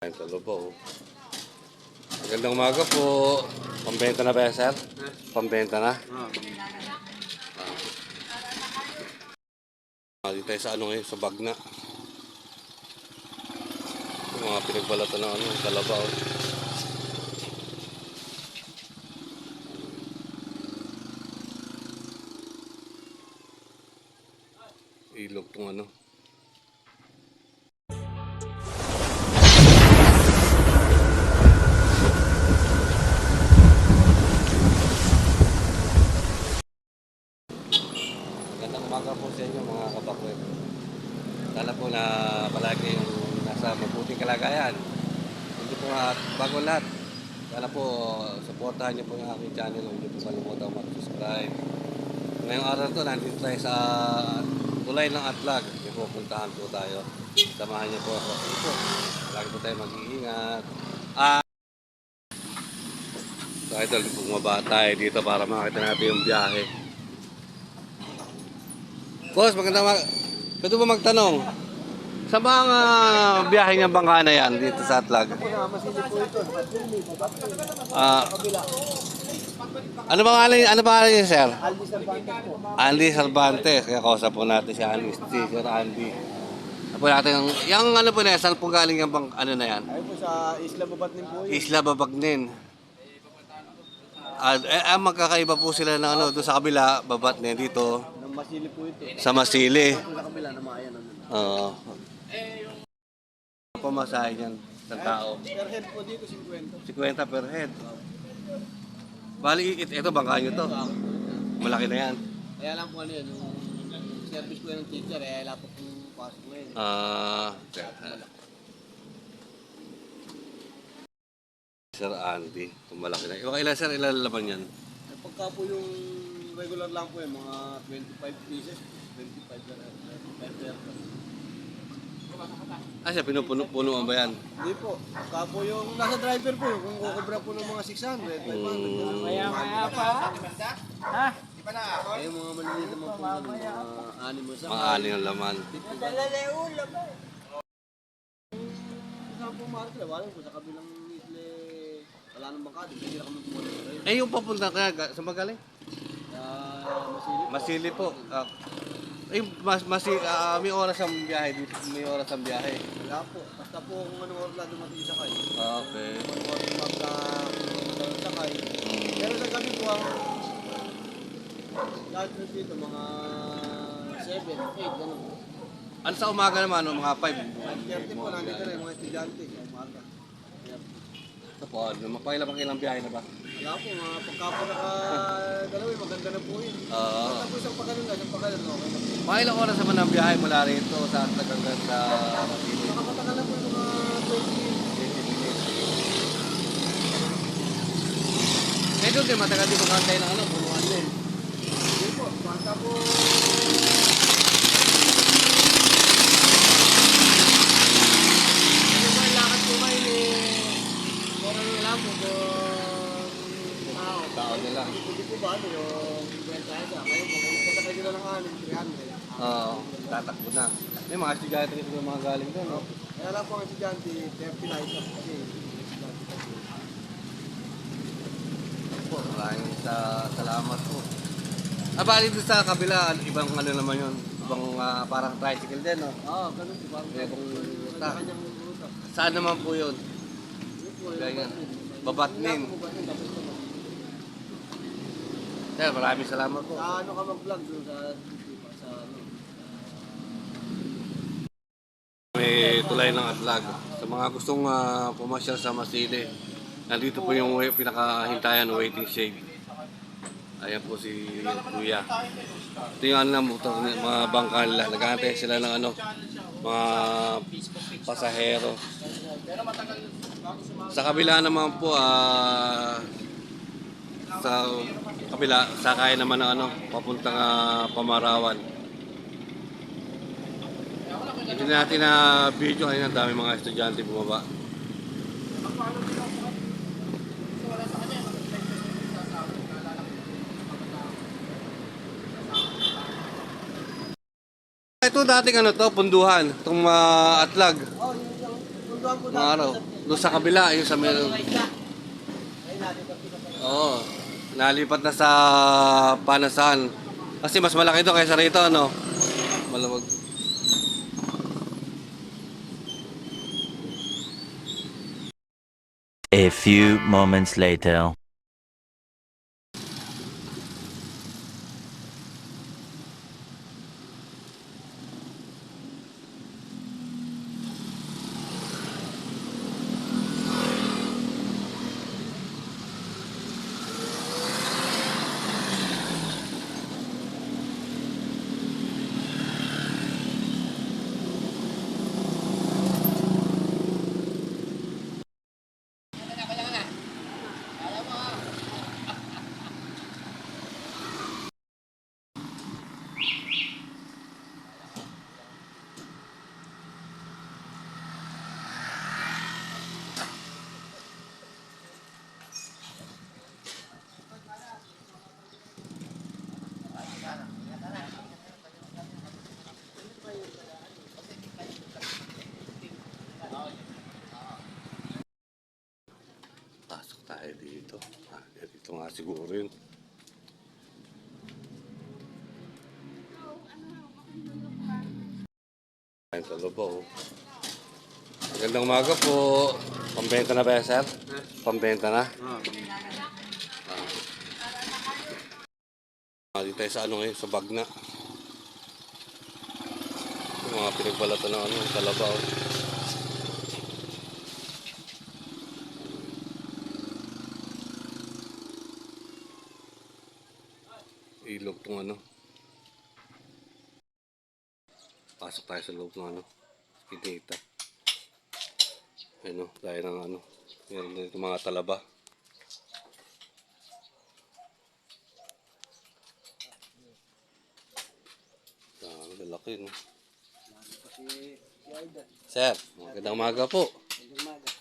Ayun sa Lubao. Magandang umaga po. Pambenta na ba yan, sir? Pambenta na? Dito tayo sa ano ngayon, sa Bagna. Yung mga pinagbalatan ng ano, Kalabaw. Ilog tong ano. Magandang umaga po sa inyo mga kabakwet. Sana po na palagi yung nasa mabuting kalagayan. Hindi po nga bago lahat. Sana po supportahan niyo po yung aking channel. Hindi po kalimutan mag-subscribe. Ngayong araw to, nandito tayo sa tulay ng Atlag. May pupuntahan po tayo. Samahan niyo po ako. Sige po. Lagi po tayo mag-iingat. So idol, bumaba tayo dito para makita natin yung biyahe. Boss, pwede ba magtanong? Sa mga biyahe ng bangka na yan dito sa Atlag? Ano pangalan niya, sir? Andy Cervantes. Kaya kausap po natin si Andy, si Sir Andy. Ano po natin yung ano po na yan, saan po galing yung bang, ano na yan? Ayun po sa Isla Babagnin po yun. Isla Babagnin. Magkakaiba po sila ng ano, doon sa kabila, Babagnin dito. Ng Masili po ito. Sa Masili. Sa kabila na maayan. Oo. Pamasahe niyan sa tao. Per head po dito 50. 50 per head. Bali, ito bangka nyo to. Malaki na yan. Kaya lang po ano yun, yung service po yan ng teacher, eh, wala po kung pasok mo yun. Sir Andy, kung malaki na. Ilan sir, ilan laman yan? Eh, pagka po yung regular lang po yun, mga 25 pieces, 25 lang. Siya, pinupuno ba yan? Hindi po. Pagka po yung nasa driver po yun, kung kukubra po ng mga 600, 500. Maya pa. Ha? Eh, yung mga maliliit naman po, mga animo sa Mga ani yung laman. Nadalala yung ulam eh. Saan po market, wala po sa kabilang isle, wala nang bangka, hindi na kami pumunta. Yung papunta kaya, sa magaling? Masili. Masili po. May oras ang biyahe dito. May oras ang biyahe. Wala po. Basta po kung anong oras na dumating sa sakay. Okay. Kung anong oras magka sa sakay. Pero sa gabi po ang lahat na dito, mga 7, 8, gano'n. Ano sa umaga naman, mga 5? 5:30 po, nandito na yung mga estudyante sa umaga. Ito po, ilang biyahe na ba? Wala po, mga pagka po naka-dalawi, maganda na po yun. Basta po isang pagkalan, okay na po. Mga ilang oras naman ang biyahe mula rito sa Atlag hanggang sa Masili? Nakapatagal na po yung mga 20 minutes. Eh doon din, matagal din magkantay ng ano, punuan din. Hindi po, basta po ano ba, lakad po kayo ni Morang lang po kung Tao nila. hindi po ba ano yung bentaja kayo po, kung patakay nila ng 300. Oo, tatakbo na. May mga estudyante rin yung mga galing doon, no? Kaya lang po ang estudyante, 30 na isa kasi Po, maraming salamat po. Bali doon sa kabila, ibang ano naman yun. Ibang parang tricycle din, no? ganun po parang Ibang ruta. kanyang ruta. Saan naman po yun? Yun po, Ganyan. Babatnin. Babatnin. Wala po Babatnin, tapos naman. Sir, maraming salamat po. Sa ano ka mag-vlog doon sa ano? May tulay ng Atlag. Sa mga gustong pumasyal sa Masili, nandito po yung pinakahintayan, waiting shade. Ayan po si Kuya. Ito yung ano ng motor, mga bangka nila. Nag-aantay sila ng ano, mga pasahero. Sa kabila naman po, sa kabila, sakay naman ng ano, papuntang Pamarawan. Hindi natin na video kanina, dami mga estudyante bumaba. Ito dating ano to, punduhan, itong Atlag. Oh, yung doon po Mga araw. Doon sa kabila, yung sa meron. Ayun natin, Oo. Nalipat na sa Panasan. Kasi mas malaki ito kaysa rito, ano? Malamag. A few moments later. Pasok tayo dito. Dito nga siguro yun. Ayun sa loob. Magandang umaga po. Pambenta na ba yan, sir? Pambenta na? Dito tayo sa ano ngayon, sa Bagna. Yung mga pinagbalatan ng ano, Kalabaw. Ilog tong ano. Pasok tayo sa loob ng ano. Pinita. Ayun o, gaya ng ano. Meron dito mga talaba. Lalaki no. Sir, magandang umaga po.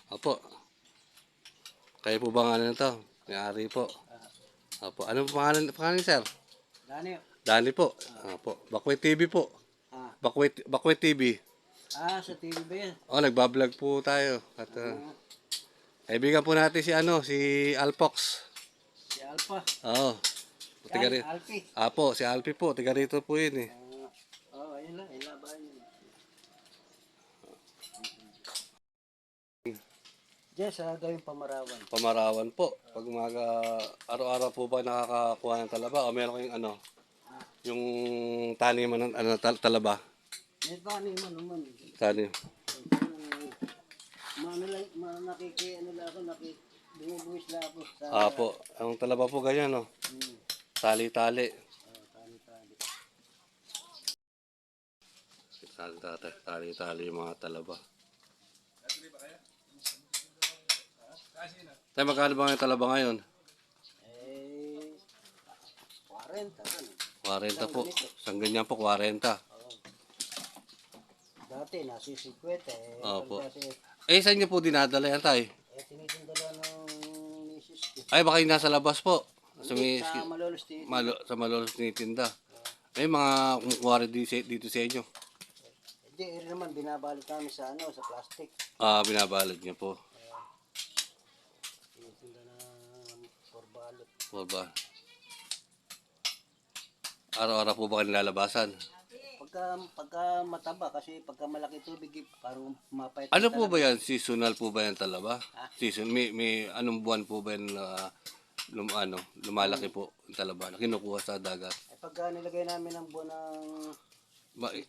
Opo. Kayo po ba nga ano to? May-ari po. Opo. Ano pangalan sir? Dani. Dani po. Opo. Bakwet TV po. Bakwet TV. Sa TV ba yan? Oh, nagbablog po tayo. At kaibigan po natin si ano, si Alpox. Si Alpha. Oo. Tiga rin. Alpi. Apo, si Alpi po. Tiga rito po yun eh. Ayun lang. Ilaban yun. Yes, gawing pamarawan. Pamarawan po. Pag umaga, araw-araw po ba nakakakuha ng talaba? O meron kayong ano? Yung taniman ng ano, talaba? May tani man naman. Tanim. Ano lang ako, bumubuwis lang ako. Apo. Ang talaba po ganyan, no? Tali-tali. Tani. Tali-tali yung mga talaba. Tayo, magkano ba yung talaba ngayon? 40 kan. 40 po. Isang ganyan po, 40. Dati nasi 50 Opo. Kasi Saan niyo po dinadala yan, tay? tinitindala ng misis ko. Ay, baka yung nasa labas po. Sa, Sa Malolos TV. sa Malolos tinitinda. May mga kumukuha rin dito sa inyo. Hindi, naman binabalot namin sa sa plastic. Binabalad niyo po. Tinitinda na porbalot. Po ba? Araw-araw po ba kayo nilalabasan? Pagka mataba kasi pagka malaki tubig parang mapait. Ano po ba yan? Seasonal po ba yan talaba? Season, may anong buwan po ba yan na lumalaki po yung talaba na kinukuha sa dagat? Pagka nilagay namin ang buwan ng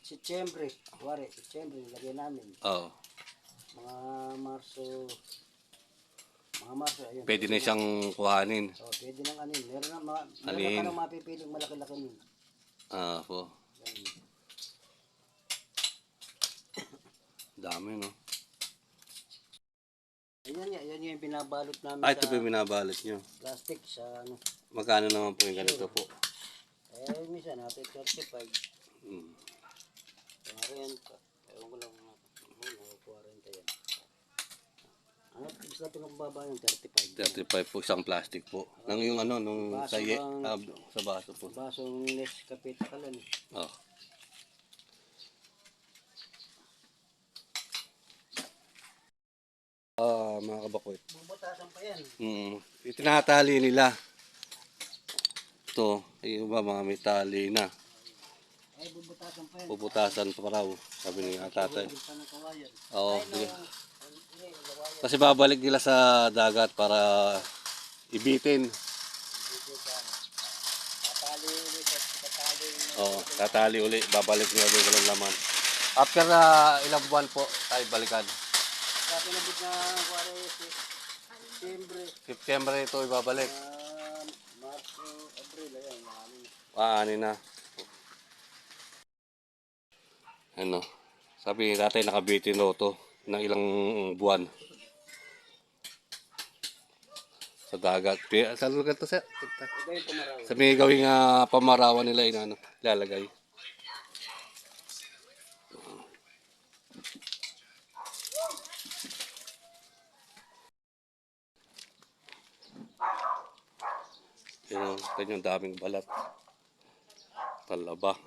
Setyembre, nilagay namin. Oo. Mga Marso, ayun. Pwede na siyang kuhanin. Pwede nang anin. Meron Anin. ka nang mapipiling malaki-laki nun. Po. Dami, no? Yan yung binabalot namin Ito po yung binabalot nyo. plastic sa ano. Magkano naman po yung ganito po? Minsan natin 35. 40. Ewan ko lang mga 40 yan. Gusto natin kung bababa yung 35. 35 po isang plastic po. Nang yung ano, nung Baso sa baso po. Basong Nescafe takalan. Oh. mga kabakwet. Bubutasan pa yan. Itinatali nila. Ito, yung ba mga may tali na. Ay, bubutasan pa yan. Puputasan pa raw, sabi ni tatay. Bubutasan ng kawayan. Oo. Ay, sige. kawayan. Kasi babalik nila sa dagat para ibitin. Tatali ulit at tatali. Oo, tatali uli. Babalik nila doon walang laman. After ilang buwan po tayo balikan. Sa pinabit na September, September ito ibabalik. Marso, Abril, ayan. Ani na. Ano, sabi ni tatay nakabitin daw to ng ilang buwan. Sa dagat. Sa lugar to, sir? Ito yung pumaraw. Sa may gawing pamarawan nila inano, lalagay. Yun, yung daming balat. Talaba.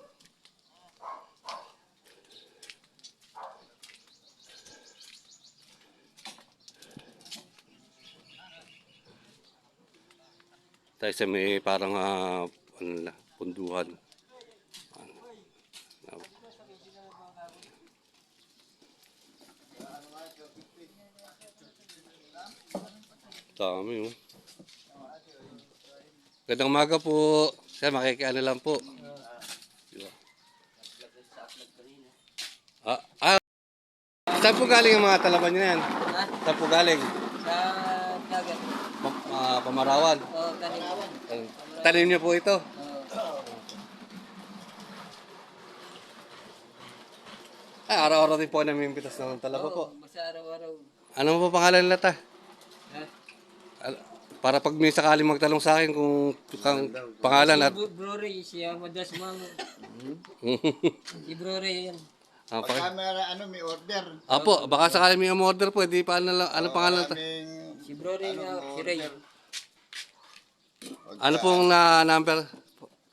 Tayo sa may parang punduhan. Dami oh. Gandang umaga po. Sir, makikiano lang po. Diba? Saan po galing ang mga talaban nyo yan? Ha? Saan po galing? Sa dagat. Pamarawan. O, kanilawan. Tanim nyo po ito. Ay, araw-araw din po namimpitas ng talaba po. Basta araw-araw. Ano po pangalan nila ta? Ha? Para pag may sakaling magtanong sa akin kung pangalan at... Si Bro Ray, siya madas mang... Si Bro Ray yan. Pagka may order. Apo, baka sakaling may order po, di pa ano pangalan ta? Si Bro Ray na, si Ray. Ano pong number?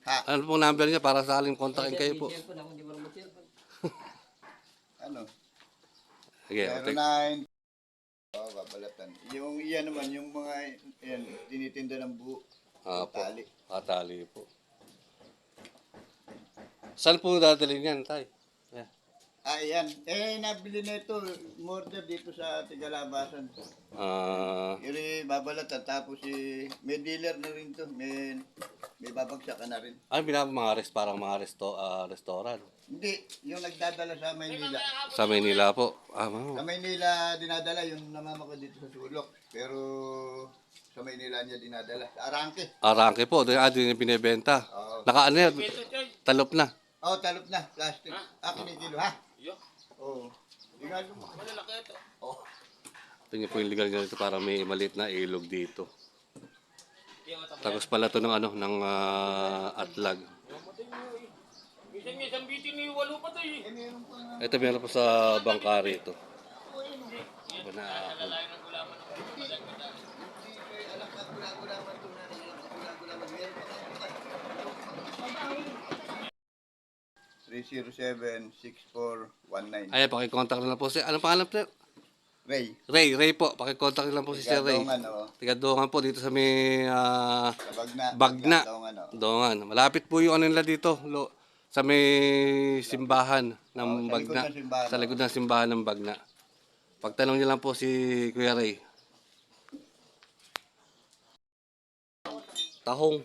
Ha? Ano pong number niya para sakaling kontakin kayo po? Cellphone ako, hindi mo naman cellphone. Ano? Sige, okay. 09. Babalatan. Yung iyan naman, yung mga yan, tinitinda ng buo. Apo, Tali. tali po. Saan po dadalhin yan, tay? Yeah. Yan. Nabili na ito, order dito sa Tigalabasan. Babalatan. Tapos may dealer na rin to. May babagsak na rin. Ano mga parang mga restaurant? Hindi, yung nagdadala sa Maynila. Sa Maynila po. Sa Maynila dinadala yung namama ko dito sa Sulok. Pero sa Maynila niya dinadala. Sa Arangke. Arangke po, doon yung binibenta. Oo. Naka ano yan, talop na. Talop na. Plastic. Kinikilo ha? Oo. Ligado mo. Malalaki ito. Ito niyo po yung legal nyo dito para may maliit na ilog dito. Tapos pala ito ng atlag. Ito meron po sa bangkari ito. Ayan, pakicontact na lang po siya. Anong pangalan po? Ray po. Pakicontact lang po si Sir Ray. Tigadungan po dito sa may Bagna. Dongan. Malapit po yung ano nila dito. Sa may simbahan ng Bagna. Sa likod ng simbahan ng Bagna. Pagtanong niyo lang po si Kuya Ray. Tahong.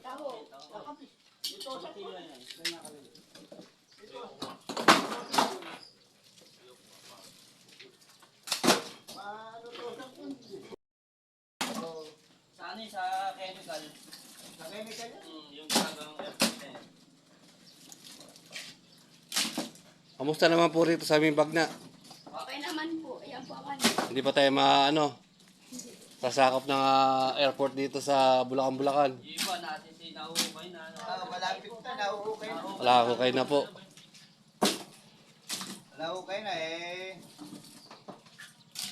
Sa chemical. Sa chemical yan? Yung talagang Kamusta naman po rito sa aming Bagna? Okay naman po. Ayan po ako. Hindi pa tayo sasakop ng airport dito sa Bulacan. yung iba natin si nahuhukay na. Malapit na. Nahuhukay na. Wala ako kayo na po. Nahuhukay na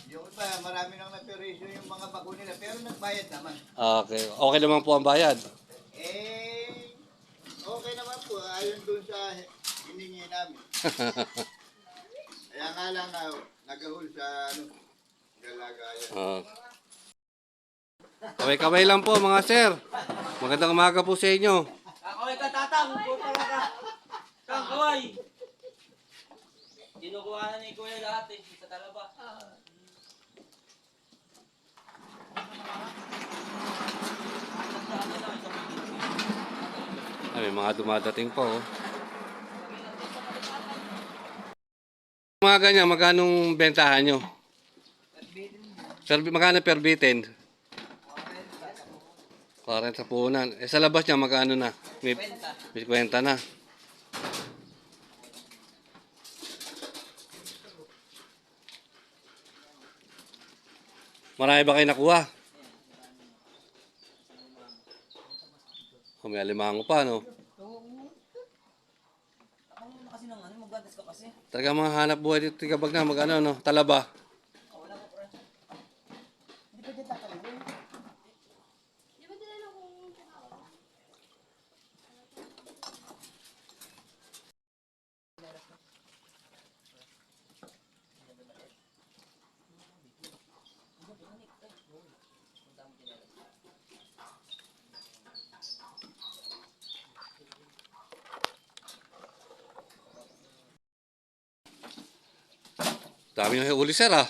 Yung iba, marami nang napirisyo yung mga bako nila. Pero nagbayad naman. Okay. Okay naman po ang bayad. Okay naman po. Ayon dun sa hiningi namin. Kaya nga lang nagahol sa galagayan. Kaway-kaway lang po mga sir. Magandang umaga po sa inyo. Kakaway ka, tatang! Puta ka! Kakaway! Kinukuha na ni Kuya lahat eh, sa talaba. Ay, may mga dumadating po. Oh. Mga ganyan, magkanong bentahan nyo? Magkano per bitin? 40 puhunan. Eh sa labas niya, magkano na? May kwenta na. Marami ba kayo nakuha? Oh, may alimango pa, no? Kasi nang ano, magbantas ka kasi. Talaga mga hanap buhay dito, tigabag na, magkano, no? Talaba. Di ba tinanong kung tinawag? Dami yung huli, sir, ah.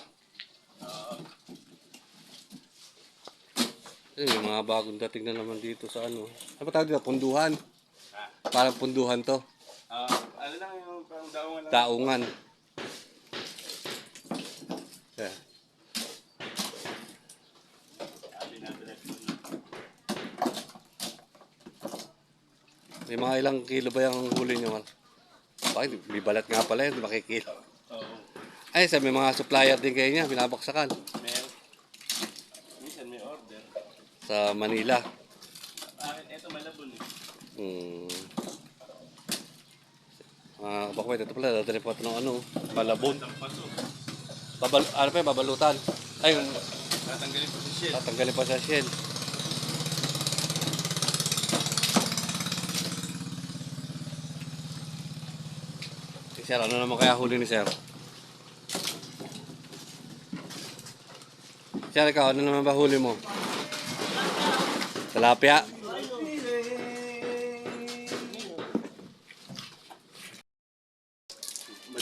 Yung mga bagong dating na naman dito sa ano. Ano ba tawag dito? Punduhan. Parang punduhan to. Ano lang yung parang daungan lang. Daungan. Yeah. May mga ilang kilo ba yung huli nyo? Bakit? May balat nga pala yun, di ba kilo? Oo. Ay, sa may mga supplier din kayo niya, binabaksakan. Meron. Minsan may order. Sa Manila. Ito malabon eh. Bakwet, ito pala, dadali po ito ng ano, balabon. Ang paso. Ano pa yung babalutan? Ay, Tatanggalin po si Shell. tatanggalin pa sa shell. Si Sir, ano naman kaya huli ni Sir? Sir, ikaw, ano naman ba huli mo? Tilapia?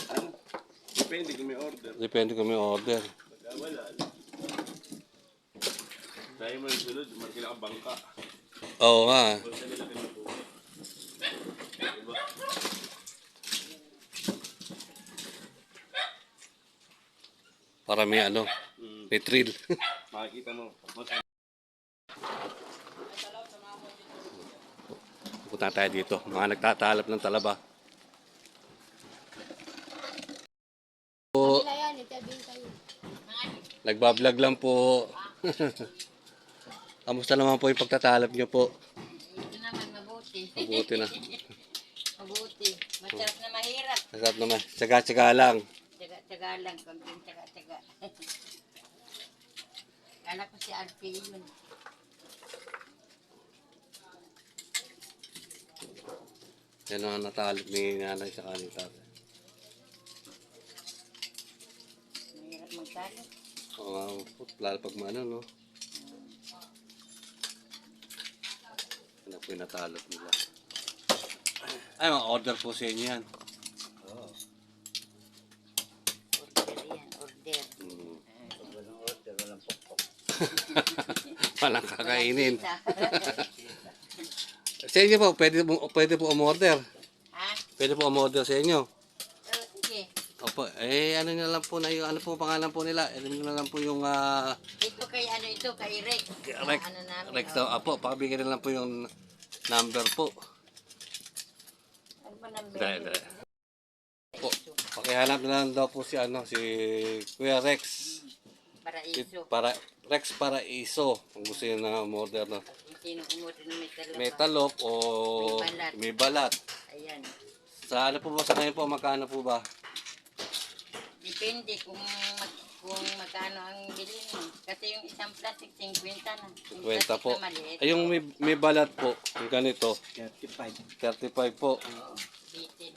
Ano? Depende kung may order. Depende kung may order. Pagka wala. Dahil mo yung sunod, markila ka bangka. Oo nga. Kung saan nila kinukuha. Diba? Para may ano, may thrill. Makikita mo. Punta tayo dito. Mga nagtatalap ng talaba. Kabila yan, itabihin kayo. Nagbablog lang po. Kamusta naman po yung pagtatalap niyo po? Ito naman, mabuti. Mabuti na. Mabuti. Masarap na mahirap. Masarap naman. Tsaga-tsaga lang. Tsaga-tsaga lang. Konting tsaga-tsaga. Kala ko si Alfie yun. Yan ang natalap ni nanay sa kanin tatay. Mahirap magkalo. Lalo pag maano, no? Ano po yung natalap nila? Ay, mga order po sa inyo yan. Order yan, order. Walang order, walang pokpok. Walang kakainin. Kita. Sa inyo po, pwede po umorder. Ha? Pwede po umorder sa inyo. Oh, sige. Opo, ano na lang po na yung, ano po pangalan po nila? Ano na lang po yung, Ito kay ano ito, kay Rex. Rex, Ano namin, Rex oh. daw. Apo, pakibigyan na lang po yung number po. Ano ba number? Dahil, po, pakihanap na lang daw po si, si Kuya Rex. Para iso. Rex Paraiso. Kung gusto nyo na umorder na Kung sino umutin na may talaba. may talop o May balat. may balat. Ayan. Sa ano po ba, sa ngayon po, magkano po ba? Depende kung magkano ang bilhin mo. Kasi yung isang plastic, 50 na. Yung 50 plastic po. na maliit, Ay, yung may balat po, yung ganito, 35. 35 po. bitin.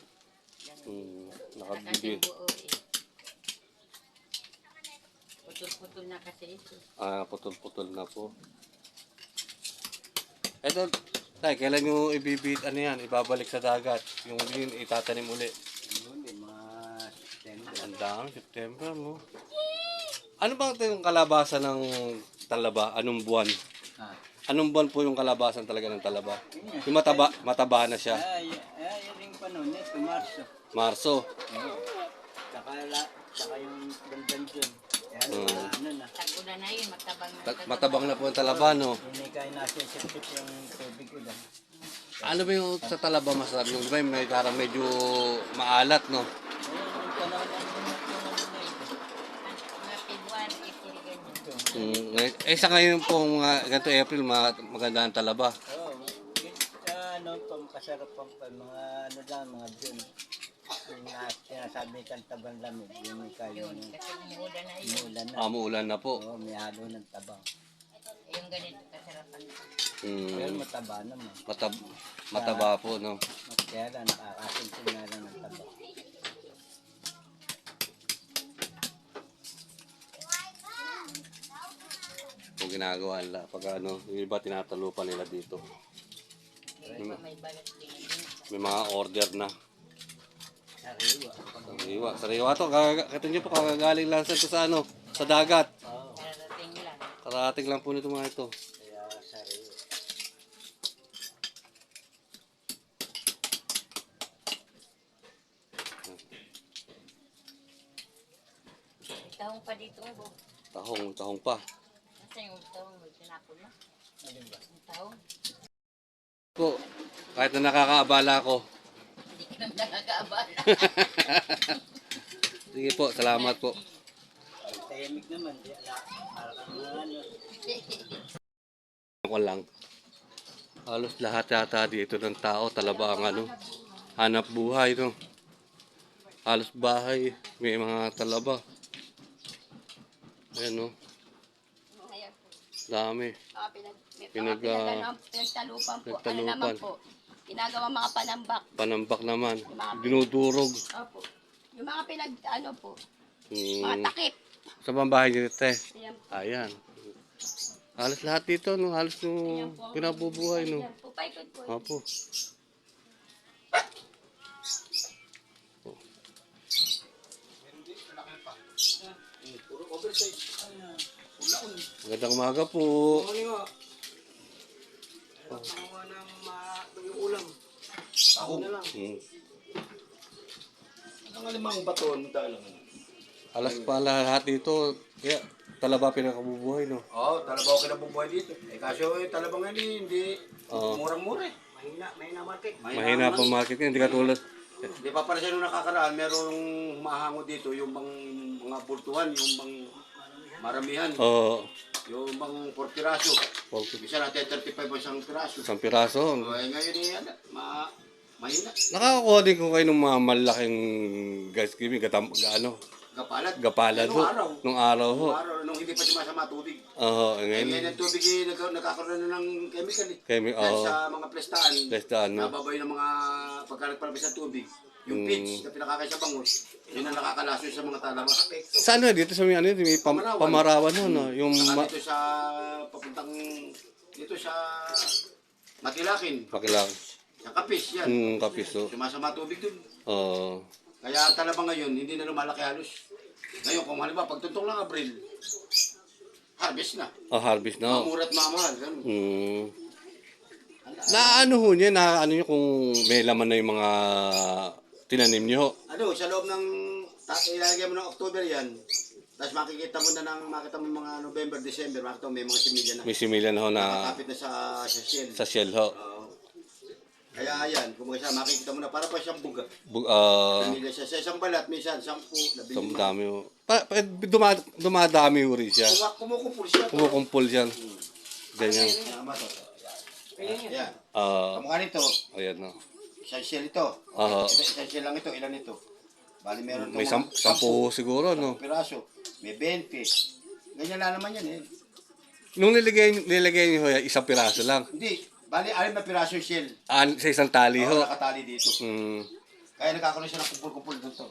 Ganun. Nakabigay. Nakasing buo eh. Putol-putol na kasi ito. Putol-putol na po. Ito, tay, kailan nyo ibibit, ano yan, ibabalik sa dagat? Yung yun, itatanim uli. Yun, mga September. Ang dami, September, no? Ano bang ito yung kalabasan ng talaba? Anong buwan? Ah. Anong buwan po yung kalabasan talaga ng talaba? Yung mataba na siya. Yun yung panahon nito, Marso. Marso. Oo. Tsaka yung bandan dyan. Yan, ano na. Tag-ulan na yun, matabang na. Matabang na po yung talaba, no? Hindi kayo nasisipsip yung tubig ulan. Ano ba yung sa talaba masarap? Yung ba may parang medyo maalat, no? Ayun, yung panahon na ito. Mga February, April, ganyan. Sa ngayon pong ganito April, maganda ang talaba. Oo. Ano, pampasarap pang mga ano lang, mga June. Yung sinasabi kang tabang lamig, yun yung kayo Yun, yung kasi umuulan na yun. umulan na. Umuulan na po. Oo, may halo ng tabang. Yung ganito, kasarapan. Pero Mm, mataba naman. mataba po, no? Kaya lang, nakakasinsin na lang ng tabang. Kung ginagawa nila. Pag ano, yung iba tinatalupan nila dito. Yung iba may balat din. May mga order na. Sariwa. Sariwa. Sariwa to. Kaya nyo po, kakagaling lang sa ano, sa dagat. Oo, Kararating lang. Karating lang po nito mga ito. kaya sariwa. May tahong pa dito, bo. Tahong pa. Kasi yung tahong, may tinapon na. Ano ba? Yung tahong, Po, kahit na nakakaabala ko. hindi ka naman nakakaabala. Sige po, salamat po. Ang tahimik naman. Di ala. Parang ano. Ako lang. Halos lahat yata dito ng tao, talaba ang ano, hanap buhay, no? Halos bahay, may mga talaba. Ayan, no? Ayan po. Dami. Pinagtalupan po. Ano Pinagtalupan. naman po. Ginagawa mga panambak. Panambak naman. Dinudurog. Opo. Yung mga ano po. Mga Hmm. takip. Sa bahay niyo, te. Ayan po. Ayan. Halos lahat dito, no? Halos yung pinabubuhay, no? Ayan po. Paikot po. Opo. Magandang umaga po. Hmm. Ang alimang baton, dalang. Alas pala lahat dito. Kaya talaba pinakabubuhay, no? Oo, talabaw ka nabubuhay dito. Kaso talabang hindi Oo. murang-mura eh. Mahina market. Mahina pa market niya, hindi katulad. Di ba para sa nung nakakaraan, merong humahango dito, yung bang mga bultuhan, yung bang maramihan, Oo. yung bang 4 piraso. Okay. Bisa natin 35 isang piraso. Isang piraso. Ngayon mahina. Nakakakuha din ko kayo ng mga malaking guys, ano, Gapalat. gapala Nung do. araw. Nung araw ho. Nung araw, nung hindi pa sumasama tubig. Oo, Ngayon ngayon. ang tubig nagkakaroon na ng chemical eh. Kaya Dahil oo. sa mga prestaan, Prestaan, no? nababay ng mga pagkakalagpalabas ng tubig. Yung pitch na pinakakay sa bangus, yun ang nakakalaso sa mga talaba. Saan na dito sa may ano, may pamarawan ho, no? Yung Saka dito sa papuntang dito sa Matilakin, pakilang. sa Kapis yan. Kapiso. Sumasama tubig dun. Oo. Kaya ang talaba ngayon, hindi na lumalaki halos. Ngayon, kung halimbawa, pagtuntong lang Abril, harvest na. Harvest na ho. Mamura at mamahal. Ganun. Na ano ho niya, na ano niyo kung may laman na yung mga tinanim niyo. Ano, sa loob ng, ilalagay mo ng October yan, tapos makikita mo mga November, December, makikita mo may mga similya na. May similya na ho na Nakakapit na sa shell. sa shell ho. Oo. Kaya yan, kung makikita mo na, para pa siyang buga. Similya siya. Sa isang balat, minsan, 10, 15. Sa dami ho. Dumadami ho rin siya. Kumukumpul siya. Kumukumpul yan. Ganyan. Tama to. Yan. Ah, Kamukha nito, ayan no. isang shell ito. Ah, Isang shell lang ito, ilan ito? Bali meron may itong 10 siguro no. piraso. May 20. Ganyan na naman yan eh. Nung nilagay niyo ho, isang piraso lang. Hindi, bali 6 na piraso yung shell. Sa isang tali Oo, ho. nakatali dito. Mm. Kaya nagkakaroon siya ng kumpul-kumpul doon to.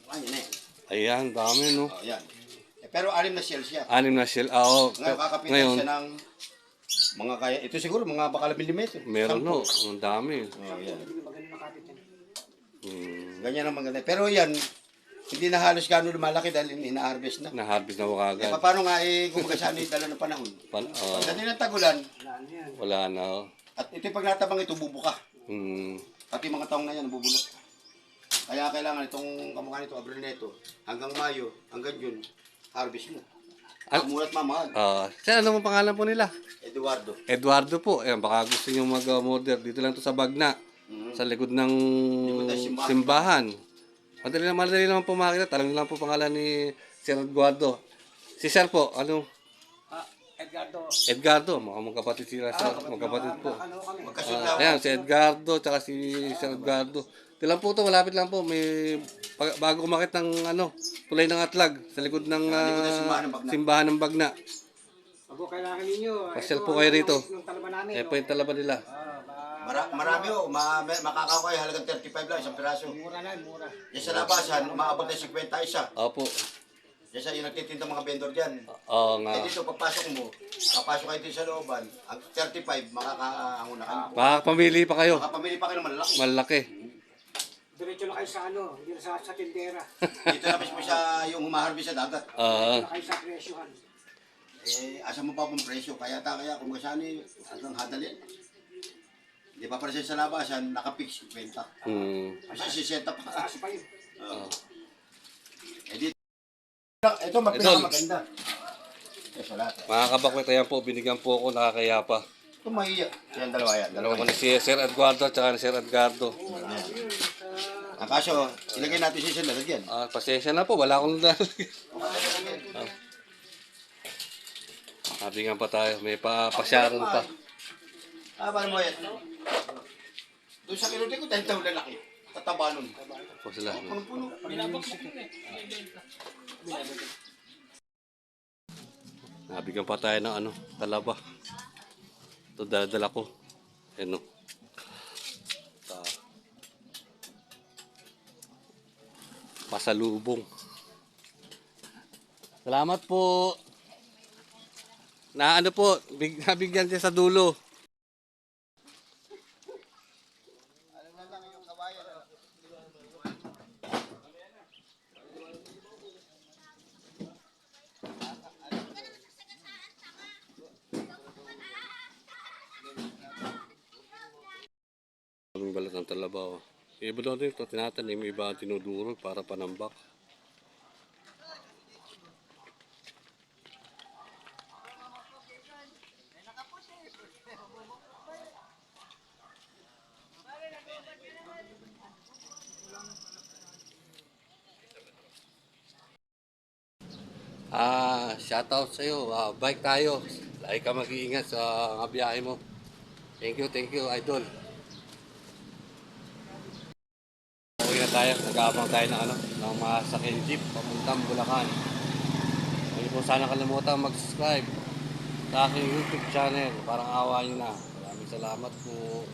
Ayun eh. Ayan, dami no. Oh, yan. Pero 6 na shell siya. 6 na shell. Oo. Ngayon, kakapitan Ngayon, siya ng mga kaya. Ito siguro, mga baka 1 millimeter. meron no. Ang dami. Oh, yan. Hmm. Ganyan ang maganda. Pero yan, hindi na halos gano'n lumalaki dahil ina-harvest na. Na-harvest na ko Eh, kagad. paano nga kumbaga sa ano yung dala ng panahon? Pagdating ng tagulan, Wala na. Oh. at ito pag natabang ito, bubuka. Hmm. Pati mga taong na yan, bubulok. Kaya kailangan itong kamukha nito, Abril nito, hanggang Mayo, hanggang June, harvest mo. Mulat mamahal. Sir, ano mo pangalan po nila? Eduardo. Eduardo po. Ayan, baka gusto nyo mag-order. Dito lang to sa Bagna. Sa likod ng ng simbahan. Madali naman po makita. Talagang lang po pangalan ni Sir Eduardo. Si Sir po, ano? Edgardo. Mga magkapatid sila, Sir. Magkapatid po. Magkasunod Ayan, si Edgardo, tsaka si Sir Edgardo. Ito lang po to, malapit lang po. May bago umakit ng tulay ng Atlag sa likod ng simbahan ng Bagna. Pag kailangan ninyo, Pasyal po kayo rito. ng talaba namin. Eh po yung talaba nila. Marami makakakuha halagang 35 lang, isang piraso. Mura na, mura. Yan sa labasan, umaabot na 50 isa. Opo. Yan sa yung nagtitinda mga vendor dyan. Oo nga. Eh dito, pagpasok mo, papasok kayo dito sa looban, ang 35, makakaangon na kayo. Makakapamili pa kayo. Makapamili pa kayo ng malalaki. Malaki. Diretso na kayo sa hindi na sa tindera. Dito na mismo siya yung humaharbis sa dagat. Na kayo sa presyohan. Eh, asa mo pa pong presyo? Kaya kung kasani, hanggang hadali. Hindi pa para siya sa labasan, nakapix 50. Kasi 60 pa. Taas pa yun. Eh, dito. Ito, maganda. Ito sa lahat. Mga kabakwet, ayan po, binigyan po ako, nakakaya pa. Ito mahiya. Yan, dalawa yan. Dalawa ko ni si Sir Eduardo at saka ni Sir Edgardo. Ang kaso, ilagay natin siya sa lalagyan. Pasensya na po, wala akong lalagyan. Sabi nga pa tayo, may pasyaron pa. Paano mo yan? Doon sa kinutin ko, 10 taon lalaki. Tataba nun. Po sila. Punong-puno. Nabigyan pa tayo ng talaba. Ito dala ko. Ano. Pasalubong. Salamat po. Na po, nabigyan siya sa dulo. Kaming balat ng talaba. Oh. Iba daw din ito, tinatanim, iba tinuduro para panambak. Shoutout sa iyo. Bike tayo. Lagi ka mag-iingat sa mga biyahe mo. Thank you, idol. Uwi na tayo. Nag-aabang tayo ng mga sakyan jeep papuntang Bulacan. Huwag po sana kalimutan mag-subscribe sa aking YouTube channel. Parang awa nyo na. Maraming salamat po.